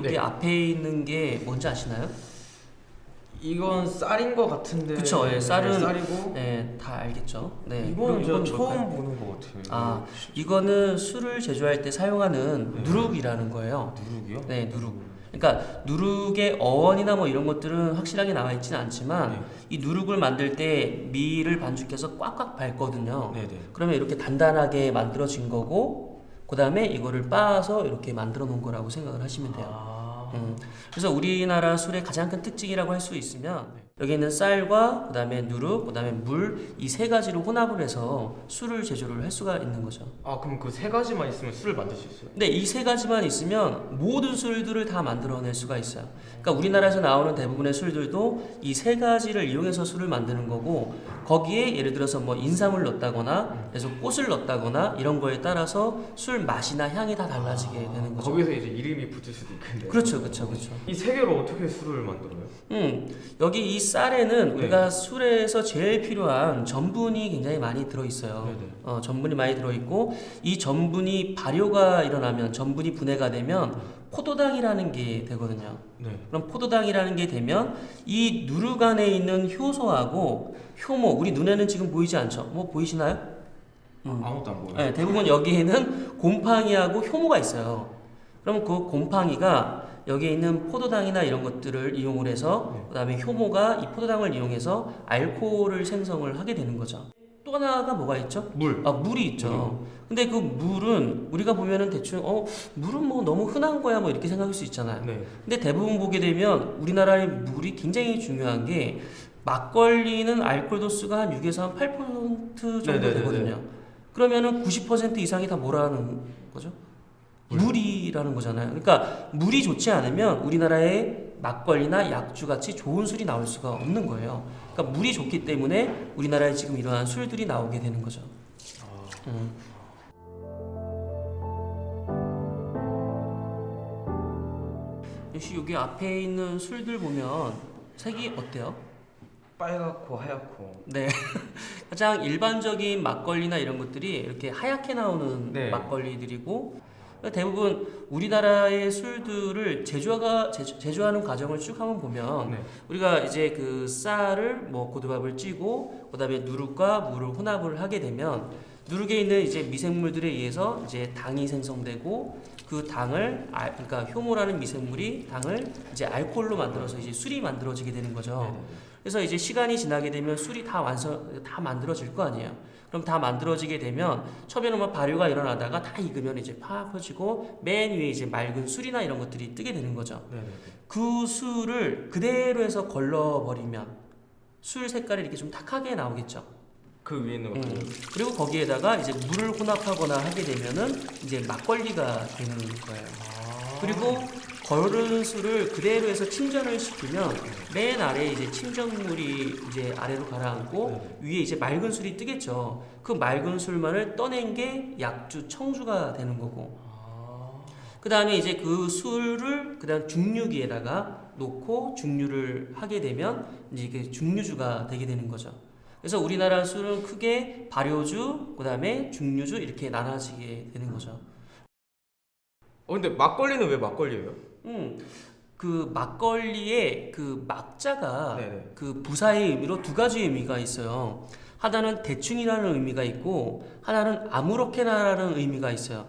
여기 네. 앞에 있는 게 뭔지 아시나요? 이건 쌀인 것 같은데. 그쵸, 예, 쌀은 쌀이고. 네, 다 알겠죠. 네, 이거는 그리고 저 이건 처음 뭘까요? 보는 것 같아요. 아, 이거는 술을 제조할 때 사용하는 네. 누룩이라는 거예요. 누룩이요? 네, 누룩. 그러니까 누룩의 어원이나 뭐 이런 것들은 확실하게 나와 있지는 않지만 네. 이 누룩을 만들 때 밀을 반죽해서 꽉꽉 밟거든요. 네네. 그러면 이렇게 단단하게 만들어진 거고, 그 다음에 이거를 빻아서 이렇게 만들어 놓은 거라고 생각을 하시면 돼요. 그래서 우리나라 술의 가장 큰 특징이라고 할 수 있으면 여기 있는 쌀과 그 다음에 누룩, 그 다음에 물, 이 세 가지를 혼합을 해서 술을 제조를 할 수가 있는 거죠. 아, 그럼 그 세 가지만 있으면 술을 만들 수 있어요? 근데 이 세 가지만 있으면 모든 술들을 다 만들어낼 수가 있어요. 그러니까 우리나라에서 나오는 대부분의 술들도 이 세 가지를 이용해서 술을 만드는 거고, 거기에 예를 들어서 뭐 인삼을 넣었다거나 그래서 꽃을 넣었다거나 이런 거에 따라서 술 맛이나 향이 다 달라지게 되는 거죠. 거기서 이제 이름이 붙을 수도 있겠네요. 그렇죠, 그렇죠, 그렇죠. 이 세 개로 어떻게 술을 만들어요? 여기 이 쌀에는 네. 우리가 술에서 제일 필요한 전분이 굉장히 많이 들어있어요. 네네. 전분이 많이 들어있고, 이 전분이 발효가 일어나면, 전분이 분해가 되면 포도당이라는 게 되거든요. 네. 그럼 포도당이라는 게 되면 이 누룩 안에 있는 효소하고 효모, 우리 눈에는 지금 보이지 않죠? 뭐 보이시나요? 아무것도 안 보여요. 네, 대부분 여기에는 곰팡이하고 효모가 있어요. 그럼 그 곰팡이가 여기에 있는 포도당이나 이런 것들을 이용을 해서, 그 다음에 효모가 이 포도당을 이용해서 알코올을 생성을 하게 되는 거죠. 또 하나가 뭐가 있죠? 물. 물이 있죠. 근데 그 물은 우리가 보면은 대충 물은 뭐 너무 흔한 거야 뭐 이렇게 생각할 수 있잖아요. 네. 근데 대부분 보게 되면 우리나라의 물이 굉장히 중요한 게, 막걸리는 알코올 도수가 한 6에서 한 8% 정도 네네네네. 되거든요. 그러면은 90% 이상이 다 뭐라는 거죠? 물이라는 거잖아요. 그러니까 물이 좋지 않으면 우리나라에 막걸리나 약주 같이 좋은 술이 나올 수가 없는 거예요. 그러니까 물이 좋기 때문에 우리나라에 지금 이러한 술들이 나오게 되는 거죠. 역시 여기 앞에 있는 술들 보면 색이 어때요? 빨갛고 하얗고. 네. 가장 일반적인 막걸리나 이런 것들이 이렇게 하얗게 나오는 네. 막걸리들이고, 대부분 우리나라의 술들을 제조하는 과정을 쭉 한번 보면, 네. 우리가 이제 그 쌀을 뭐 고두밥을 찌고 그다음에 누룩과 물을 혼합을 하게 되면 누룩에 있는 이제 미생물들에 의해서 이제 당이 생성되고, 그 당을 그러니까 효모라는 미생물이 당을 이제 알코올로 만들어서 이제 술이 만들어지게 되는 거죠. 그래서 이제 시간이 지나게 되면 술이 다 만들어질 거 아니에요. 그럼 다 만들어지게 되면 처음에는 막 발효가 일어나다가 다 익으면 이제 팍 퍼지고, 맨 위에 이제 맑은 술이나 이런 것들이 뜨게 되는 거죠. 네네. 그 술을 그대로 해서 걸러버리면 술 색깔이 이렇게 좀 탁하게 나오겠죠. 그 위에 있는 것들. 그리고 거기에다가 이제 물을 혼합하거나 하게 되면은 이제 막걸리가 되는 거예요. 그리고 거른 술을 그대로 해서 침전을 시키면 맨 아래에 이제 침전물이 이제 아래로 가라앉고 위에 이제 맑은 술이 뜨겠죠. 그 맑은 술만을 떠낸 게 약주, 청주가 되는 거고, 그 다음에 이제 그 술을 그다음 중류기에다가 놓고 중류를 하게 되면 이제 이게 중류주가 되게 되는 거죠. 그래서 우리나라 술은 크게 발효주, 그 다음에 중류주 이렇게 나눠지게 되는 거죠. 근데 막걸리는 왜 막걸리예요? 그 막걸리의 그 막자가 네네. 그 부사의 의미로 두 가지 의미가 있어요. 하나는 대충이라는 의미가 있고, 하나는 아무렇게나라는 의미가 있어요.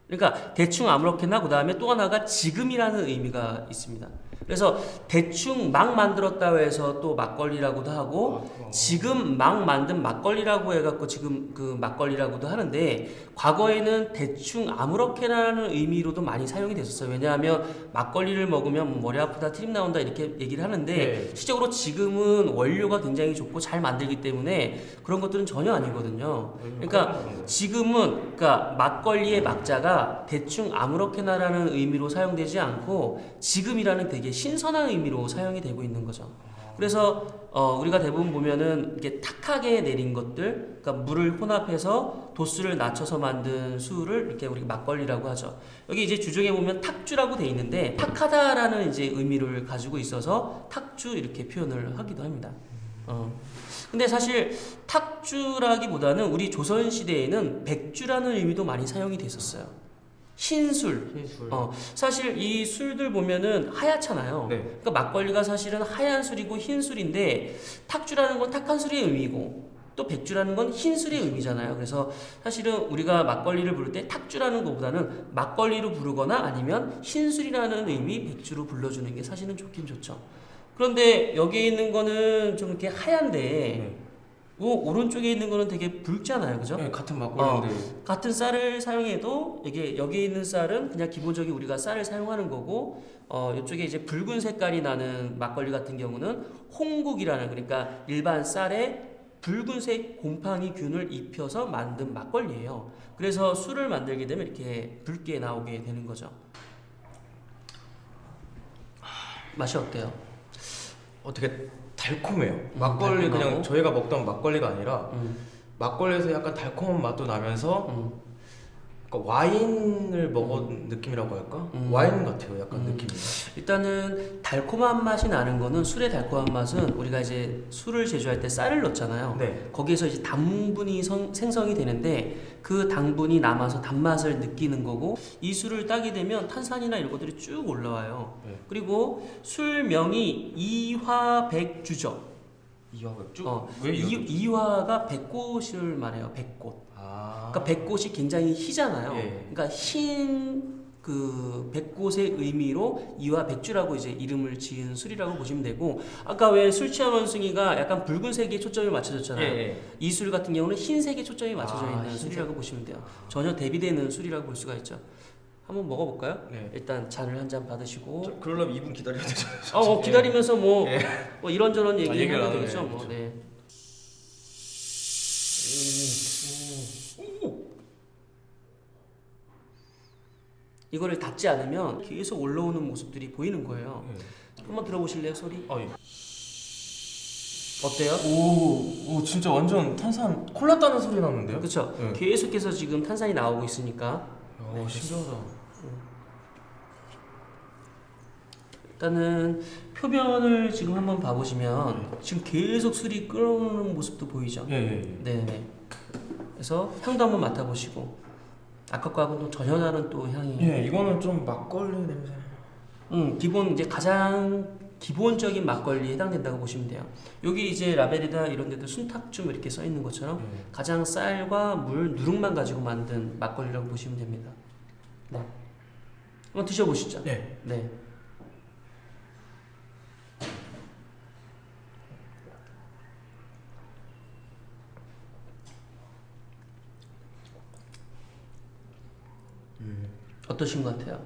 그러니까 대충 아무렇게나, 그 다음에 또 하나가 지금이라는 의미가 있습니다. 그래서 대충 막 만들었다고 해서 또 막걸리라고도 하고, 지금 막 만든 막걸리라고 해갖고 지금 그 막걸리라고도 하는데, 과거에는 대충 아무렇게나라는 의미로도 많이 사용이 됐었어요. 왜냐하면 막걸리를 먹으면 뭐 머리 아프다, 트림 나온다 이렇게 얘기를 하는데, 네. 실제로 지금은 원료가 굉장히 좋고 잘 만들기 때문에 그런 것들은 전혀 아니거든요. 그러니까 지금은 그러니까 막걸리의 막자가 대충 아무렇게나라는 의미로 사용되지 않고 지금이라는 되게 신선한 의미로 사용이 되고 있는 거죠. 그래서 우리가 대부분 보면은 이렇게 탁하게 내린 것들, 그러니까 물을 혼합해서 도수를 낮춰서 만든 술을 이렇게 우리가 막걸리라고 하죠. 여기 이제 주종에 보면 탁주라고 돼 있는데, 탁하다라는 이제 의미를 가지고 있어서 탁주 이렇게 표현을 하기도 합니다. 근데 사실 탁주라기보다는 우리 조선 시대에는 백주라는 의미도 많이 사용이 됐었어요. 흰술. 흰술. 사실 이 술들 보면은 하얗잖아요. 네. 그러니까 막걸리가 사실은 하얀 술이고 흰 술인데 탁주라는 건 탁한 술의 의미고 또 백주라는 건 흰 술의 의미잖아요. 그래서 사실은 우리가 막걸리를 부를 때 탁주라는 것보다는 막걸리로 부르거나 아니면 흰 술이라는 의미 백주로 불러주는 게 사실은 좋긴 좋죠. 그런데 여기에 있는 거는 좀 이렇게 하얀데 네. 오른쪽에 있는 거는 되게 붉잖아요, 그죠? 네, 같은 막걸리인데. 같은 쌀을 사용해도 이게 여기에 있는 쌀은 그냥 기본적인 우리가 쌀을 사용하는 거고 이쪽에 이제 붉은 색깔이 나는 막걸리 같은 경우는 홍국이라는 그러니까 일반 쌀에 붉은색 곰팡이 균을 입혀서 만든 막걸리예요. 그래서 술을 만들게 되면 이렇게 붉게 나오게 되는 거죠. 맛이 어때요? 되게 달콤해요. 막걸리 달콤하고? 그냥 저희가 먹던 막걸리가 아니라 막걸리에서 약간 달콤한 맛도 나면서 그러니까 와인을 먹은 느낌이라고 할까? 와인 같아요, 약간 느낌이. 일단은 달콤한 맛이 나는 거는 술의 달콤한 맛은 우리가 이제 술을 제조할 때 쌀을 넣잖아요. 네. 거기에서 이제 당분이 생성이 되는데 그 당분이 남아서 단맛을 느끼는 거고 이 술을 따게 되면 탄산이나 이런 것들이 쭉 올라와요. 네. 그리고 술명이 이화백주죠. 이화 맥주? 왜 이화가 백꽃을 말해요. 백꽃. 그러니까 백꽃이 굉장히 희잖아요. 예. 그러니까 흰 그 백꽃의 의미로 이화 백주라고 이제 이름을 지은 술이라고 보시면 되고 아까 왜 술 취한 원숭이가 약간 붉은색에 초점이 맞춰졌잖아요. 예. 이 술 같은 경우는 흰색에 초점이 맞춰져 있는 흰색. 술이라고 보시면 돼요. 전혀 대비되는 술이라고 볼 수가 있죠. 한번 먹어볼까요? 네. 일단 잔을 한 잔 받으시고. 그러려면 2분 기다려야 되잖아요. 기다리면서 뭐, 예. 뭐 이런저런 얘기를 얘기하면 나누네, 되겠죠. 뭐. 그렇죠. 네. 이거를 닫지 않으면 계속 올라오는 모습들이 보이는 거예요. 한번 들어보실래요, 소리? 예. 어때요? 오, 진짜 완전 탄산 콜라 따는 소리 나는데요? 그렇죠. 네. 계속해서 지금 탄산이 나오고 있으니까 신기하다. 일단은 표면을 지금 한번 봐보시면 지금 계속 술이 끓어오는 모습도 보이죠. 예. 네네. 그래서 향도 한번 맡아보시고 아까 거하고는 또 전혀 다른 또 향이. 예, 이거는 좀 막걸리 냄새. 기본 이제 가장 기본적인 막걸리에 해당된다고 보시면 돼요. 여기 이제 라벨이나 이런 데도 순탁주 이렇게 써 있는 것처럼 가장 쌀과 물, 누룩만 가지고 만든 막걸리라고 보시면 됩니다. 네. 한번 드셔보시죠. 네. 네. 어떠신 것 같아요?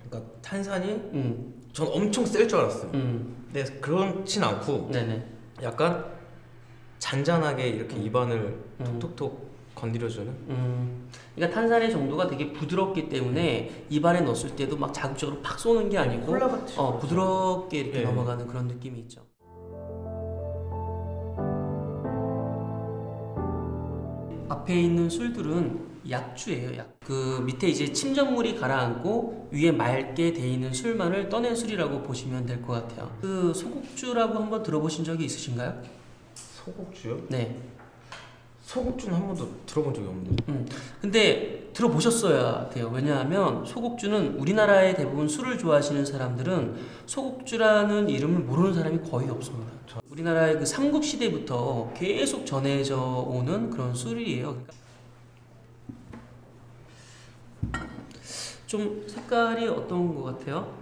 그러니까 탄산이 음. 전 엄청 셀 줄 알았어요. 음. 근데 그렇진 않고 네네. 약간 잔잔하게 이렇게 입안을 음. 톡톡톡 건드려주는. 그러니까 탄산의 정도가 되게 부드럽기 때문에 입안에 넣었을 때도 막 자극적으로 팍 쏘는 게 아니고 콜라같이 부드럽게 이렇게 예. 넘어가는 그런 느낌이 있죠. 앞에 있는 술들은 약주예요. 그 밑에 이제 침전물이 가라앉고 위에 맑게 돼 있는 술만을 떠낸 술이라고 보시면 될 것 같아요. 그 소국주라고 한번 들어보신 적이 있으신가요? 소국주요? 네. 소국주는 한 번도 들어본 적이 없는데. 근데 들어보셨어야 돼요. 왜냐하면 소국주는 우리나라의 대부분 술을 좋아하시는 사람들은 소국주라는 이름을 모르는 사람이 거의 없습니다. 우리나라의 그 삼국 시대부터 계속 전해져 오는 그런 술이에요. 그러니까 좀 색깔이 어떤 것 같아요?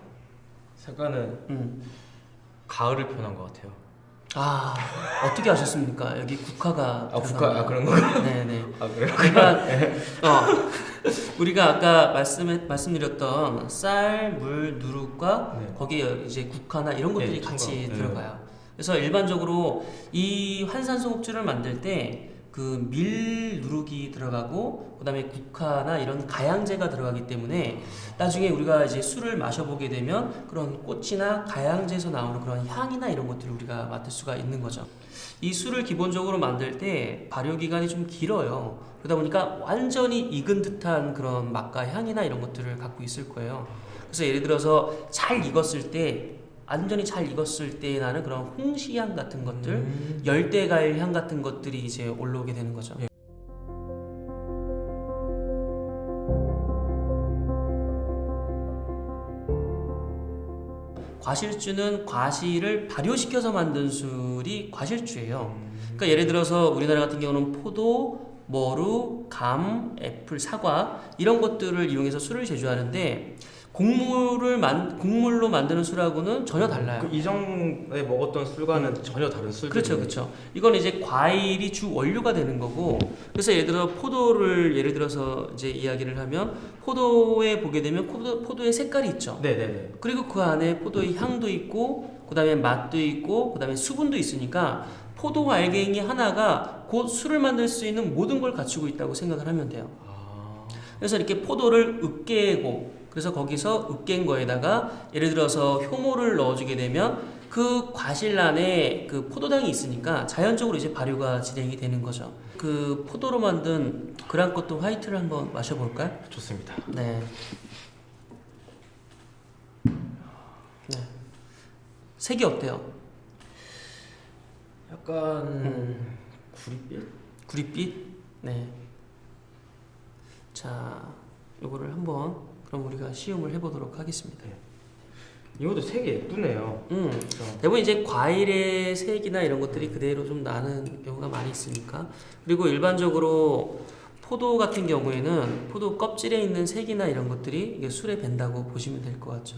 색깔은 가을을 표현한 것 같아요. 어떻게 아셨습니까? 여기 국화가 그런 건가요? 네네. 그래요? 그러니까 우리가 아까 말씀드렸던 쌀, 물, 누룩과 네. 거기에 이제 국화나 이런 것들이 네, 같이 첨가. 들어가요. 그래서 일반적으로 이 환산소국주를 만들 때 그 밀 누룩이 들어가고 그다음에 국화나 이런 가양제가 들어가기 때문에 나중에 우리가 이제 술을 마셔보게 되면 그런 꽃이나 가양제에서 나오는 그런 향이나 이런 것들을 우리가 맡을 수가 있는 거죠. 이 술을 기본적으로 만들 때 발효 기간이 좀 길어요. 그러다 보니까 완전히 익은 듯한 그런 맛과 향이나 이런 것들을 갖고 있을 거예요. 그래서 예를 들어서 잘 익었을 때 완전히 잘 익었을 때 나는 그런 홍시향 같은 것들, 열대과일 향 같은 것들이 이제 올라오게 되는 거죠. 과실주는 과실을 발효시켜서 만든 술이 과실주예요. 그러니까 예를 들어서 우리나라 같은 경우는 포도, 머루, 감, 애플, 사과 이런 것들을 이용해서 술을 제조하는데 곡물로 만드는 술하고는 전혀 달라요. 그 이전에 먹었던 술과는 전혀 다른 술들. 그렇죠, 그렇죠. 이건 이제 과일이 주 원료가 되는 거고, 그래서 예를 들어 포도를 예를 들어서 이제 이야기를 하면 포도에 보게 되면 포도의 색깔이 있죠. 네네네. 그리고 그 안에 포도의 향도 있고, 그다음에 맛도 있고, 그다음에 수분도 있으니까 포도 알갱이 하나가 곧 술을 만들 수 있는 모든 걸 갖추고 있다고 생각을 하면 돼요. 그래서 이렇게 포도를 으깨고, 그래서 거기서 으깬 거에다가 예를 들어서 효모를 넣어주게 되면 그 과실 안에 그 포도당이 있으니까 자연적으로 이제 발효가 진행이 되는 거죠. 그 포도로 만든 그랑코트 화이트를 한번 마셔볼까요? 좋습니다. 네. 네. 색이 어때요? 약간 구릿빛? 구릿빛? 네. 자, 요거를 한번 그럼 우리가 시음을 해보도록 하겠습니다. 이것도 색이 예쁘네요. 대부분 이제 과일의 색이나 이런 것들이 그대로 좀 나는 경우가 많이 있으니까. 그리고 일반적으로 포도 같은 경우에는 포도 껍질에 있는 색이나 이런 것들이 이게 술에 밴다고 보시면 될 것 같죠.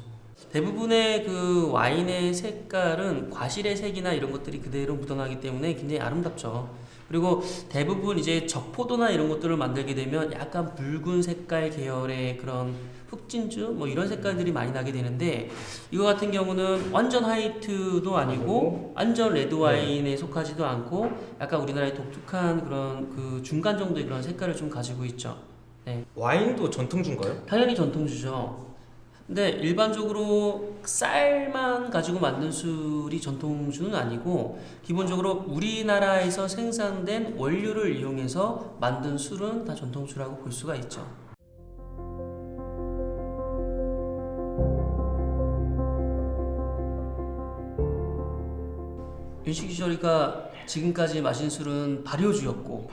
대부분의 그 와인의 색깔은 과실의 색이나 이런 것들이 그대로 묻어나기 때문에 굉장히 아름답죠. 그리고 대부분 이제 적포도나 이런 것들을 만들게 되면 약간 붉은 색깔 계열의 그런 흑진주 뭐 이런 색깔들이 많이 나게 되는데, 이거 같은 경우는 완전 화이트도 아니고 완전 레드 와인에 속하지도 않고 약간 우리나라의 독특한 그런 그 중간 정도의 그런 색깔을 좀 가지고 있죠. 네. 와인도 전통주인가요? 당연히 전통주죠. 근데 일반적으로 쌀만 가지고 만든 술이 전통주는 아니고, 기본적으로 우리나라에서 생산된 원료를 이용해서 만든 술은 다 전통주라고 볼 수가 있죠. 윤식이 저희가 지금까지 마신 술은 발효주였고,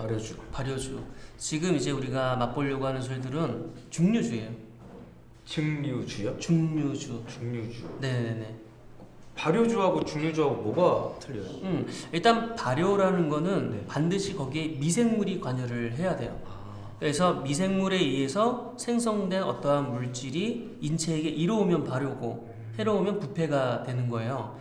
발효주. 지금 이제 우리가 맛보려고 하는 술들은 중류주예요. 증류주요? 중류주. 중류주. 네네네. 발효주하고 중류주하고 뭐가 틀려요? 일단 발효라는 거는 네. 반드시 거기에 미생물이 관여를 해야 돼요. 그래서 미생물에 의해서 생성된 어떠한 물질이 인체에게 이로우면 발효고 해로우면 부패가 되는 거예요.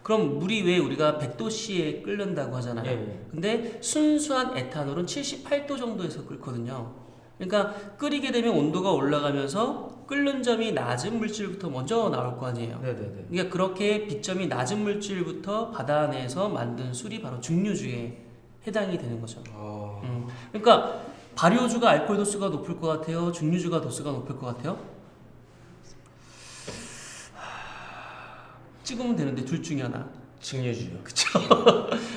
그럼 물이 왜 우리가 100도씨에 끓는다고 하잖아요. 예. 근데 순수한 에탄올은 78도 정도에서 끓거든요. 그러니까 끓이게 되면 온도가 올라가면서 끓는 점이 낮은 물질부터 먼저 나올 거 아니에요. 네네네. 그러니까 그렇게 비점이 낮은 물질부터 받아내서 만든 술이 바로 중류주에 해당이 되는 거죠. 그러니까 발효주가 알코올 도수가 높을 것 같아요? 중류주가 도수가 높을 것 같아요? 찍으면 되는데 둘 중에 하나. 증류주요. 그쵸?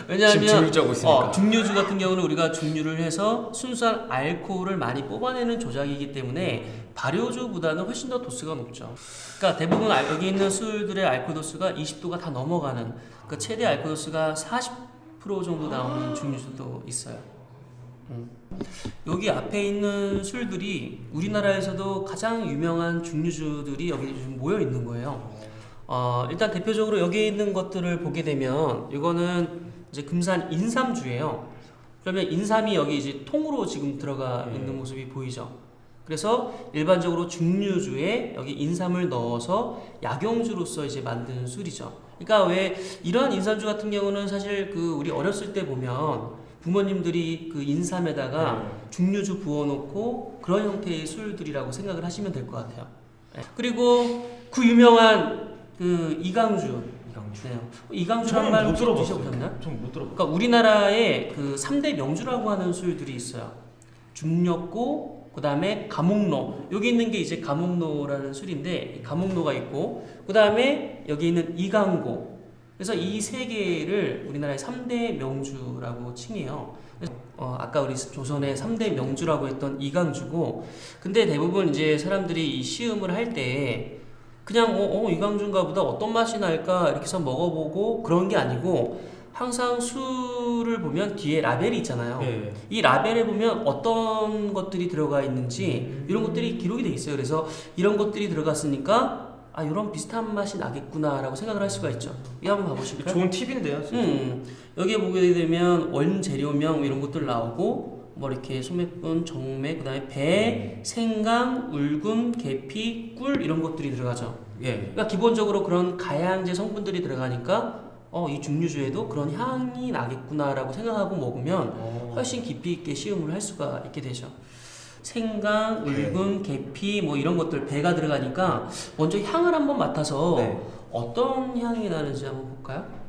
왜냐하면 증류주하고 있으니까. 중류주 같은 경우는 우리가 중류를 해서 순수한 알코올을 많이 뽑아내는 조작이기 때문에 발효주보다는 훨씬 더 도수가 높죠. 그러니까 대부분 여기 있는 술들의 알코올 도수가 20도가 다 넘어가는, 그 최대 알코올 도수가 40% 정도 나오는 중류주도 있어요. 여기 앞에 있는 술들이 우리나라에서도 가장 유명한 중류주들이 여기 좀 모여 있는 거예요. 일단 대표적으로 여기 있는 것들을 보게 되면 이거는 이제 금산 인삼주예요. 그러면 인삼이 여기 이제 통으로 지금 들어가 있는 모습이 보이죠. 그래서 일반적으로 중류주에 여기 인삼을 넣어서 약용주로서 이제 만든 술이죠. 그러니까 왜 이러한 인삼주 같은 경우는 사실 그 우리 어렸을 때 보면 부모님들이 그 인삼에다가 중류주 부어놓고 그런 형태의 술들이라고 생각을 하시면 될 것 같아요. 그리고 그 유명한 그 이강주. 네. 이강주 한 말 혹시 드셔보셨나요? 좀 못 들어봤어요. 그러니까 우리나라에 그 3대 명주라고 하는 술들이 있어요. 중력고, 그 다음에 가목로. 여기 있는 게 이제 가목로라는 술인데, 가목로가 있고, 그 다음에 여기 있는 이강고. 그래서 이 세 개를 우리나라의 3대 명주라고 칭해요. 아까 우리 조선의 3대 명주라고 했던 이강주고, 근데 대부분 이제 사람들이 이 시음을 할 때 그냥 이강주인가 보다 어떤 맛이 날까 이렇게 해서 먹어보고 그런 게 아니고, 항상 술을 보면 뒤에 라벨이 있잖아요. 네. 이 라벨에 보면 어떤 것들이 들어가 있는지 이런 것들이 기록이 돼 있어요. 그래서 이런 것들이 들어갔으니까 아 이런 비슷한 맛이 나겠구나라고 생각을 할 수가 있죠. 이거 한번 봐보실까요? 좋은 팁인데요. 진짜. 여기에 보게 되면 원재료명 이런 것들 나오고 뭐 이렇게 소매분, 정매, 그다음에 배, 생강, 울금, 계피, 꿀 이런 것들이 들어가죠. 예. 그러니까 기본적으로 그런 가양제 성분들이 들어가니까 이 증류주에도 그런 향이 나겠구나라고 생각하고 먹으면 훨씬 깊이 있게 시음을 할 수가 있게 되죠. 생강, 울금, 계피 뭐 이런 것들 배가 들어가니까 먼저 향을 한번 맡아서 네. 어떤 향이 나는지 한번 볼까요?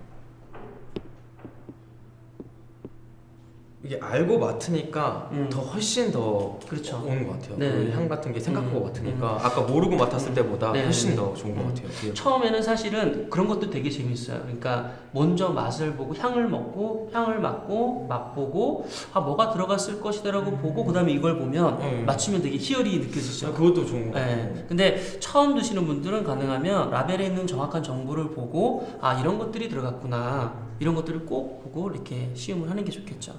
이게 알고 맡으니까 더 훨씬 더 그렇죠. 오는 것 같아요. 네. 그 향 같은 게 생각하고 맡으니까 아까 모르고 맡았을 때보다 네. 훨씬 더 좋은 것 같아요. 그게. 처음에는 사실은 그런 것도 되게 재밌어요. 그러니까 먼저 맛을 보고 향을 먹고 향을 맡고 맛보고 아 뭐가 들어갔을 것이다라고 보고 그다음에 이걸 보면 맞추면 되게 희열이 느껴지죠. 그것도 좋은 것 같아요. 네. 근데 처음 드시는 분들은 가능하면 라벨에 있는 정확한 정보를 보고 아 이런 것들이 들어갔구나 이런 것들을 꼭 보고 이렇게 시음을 하는 게 좋겠죠.